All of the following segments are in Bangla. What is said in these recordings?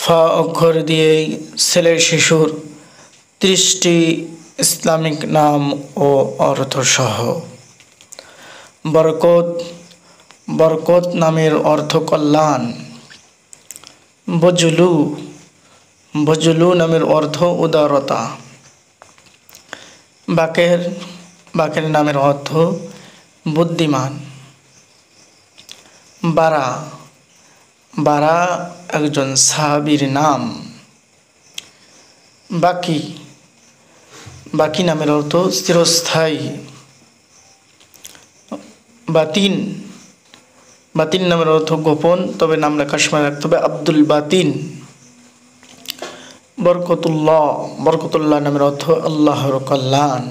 ফা অক্ষর দিয়েই ছেলে শিশুর ৩০টি ইসলামিক নাম ও অর্থসহ। বরকত, বরকত নামের অর্থ কল্যাণ। বজলু, বজলু নামের অর্থ উদারতা। বাকের, বাকের নামের অর্থ বুদ্ধিমান। বারা, বারা একজন সাহাবীর নাম। বাকি, বাকি নামের অর্থ চিরস্থায়ী। বাতিন, বাতিন নামের অর্থ গোপন, তবে নাম লেখার সময় রাখতে হবে আব্দুল বাতিন। বরকতুল্লাহ, বরকতুল্লাহ নামের অর্থ আল্লাহর কল্যাণ।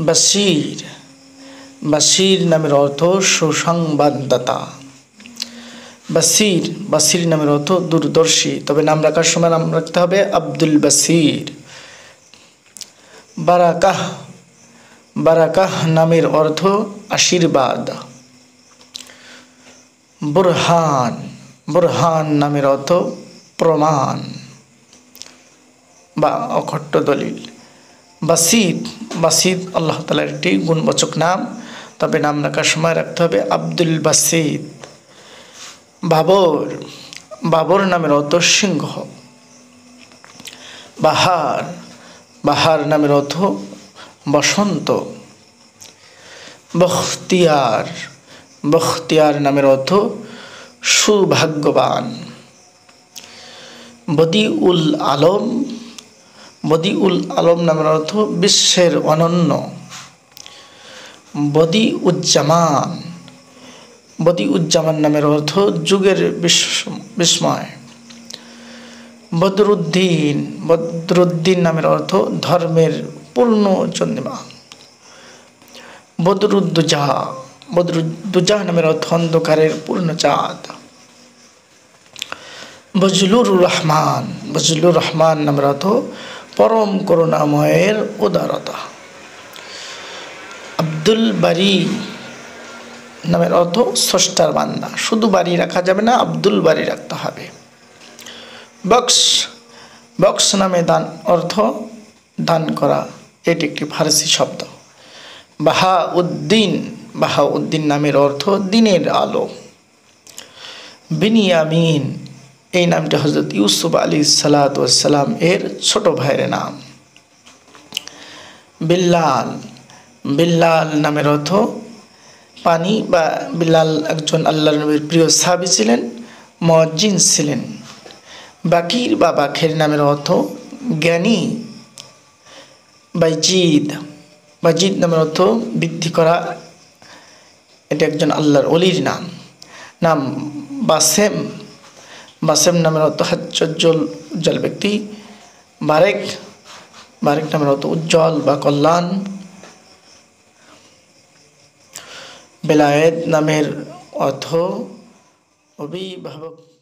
বাশির, বাশির নামের অর্থ সুসংবাদদাতা। বাসির, বাসির নামের অর্থ দূরদর্শী, তবে নাম রাখার সময় নাম রাখতে হবে আব্দুল বাসির। বারাকাহ, বারাকাহ নামের অর্থ আশীর্বাদ। বুরহান, বুরহান নামের অর্থ প্রমাণ বা অখট্ট দলিল। বাসিত, বাসিত আল্লাহ তাআলার একটি গুণবাচক নাম, তবে নাম রাখার সময় রাখতে হবে আব্দুল বাসিত। বাবর, বাবর নামের অর্থ সিংহ। বাহার, বাহার নামের অর্থ বসন্ত। বখতিয়ার, বখতিয়ার নামের অর্থ সৌভাগ্যবান। বদিউল আলম, বদিউল আলম নামের অর্থ বিশ্বের অনন্য। বদিউজ্জামান, বদিউজ্জামান নামের অর্থ যুগের বিস্ময়। বদরুদ্দিন, বদরুদ্দিন নামের অর্থ ধর্মের পূর্ণ চন্দ্রিমা। বদরুদ্দুজা, বদরুদ্দুজা নামের অর্থ অন্ধকারের পূর্ণ চাঁদ। বজলুর রহমান, বজলুর রহমান নামের অর্থ পরম করুণাময়ের উদারতা। আব্দুল বারী নামের অর্থ স্রষ্টার বান্দা, শুধু বাড়ি রাখা যাবে না, আব্দুল বারী রাখতে হবে। বক্স, বক্স নামে দান অর্থ দান করা, এটি একটি ফারসি শব্দ। বাহাউদ্দিন, বাহাউদ্দিন নামের অর্থ দিনের আলো। বিনিয়ামিন, এই নামটি হযরত ইউসুফ আলাইহিসসালাতু ওয়াসসালাম এর ছোট ভাইয়ের নাম। বিল্লাল, বিল্লাল নামের অর্থ পানি, বা বিল্লাল একজন আল্লাহর নবীর প্রিয় সাহাবী ছিলেন, মুয়াজ্জিন ছিলেন। বাকির বা বাখের নামের অর্থ জ্ঞানী। বাইজিদ, বাইজিদ নামের অর্থ বৃদ্ধি করা, এটি একজন আল্লাহর ওলির নাম। নাম বাসেম, বাসেম নামের অর্থ হাস্যোজ্জ্বল, উজ্জ্বল ব্যক্তি। বারেক, বারেক নামের অর্থ উজ্জ্বল বা কল্যাণ। বেলায়েত নামের অর্থ অভিভাবক।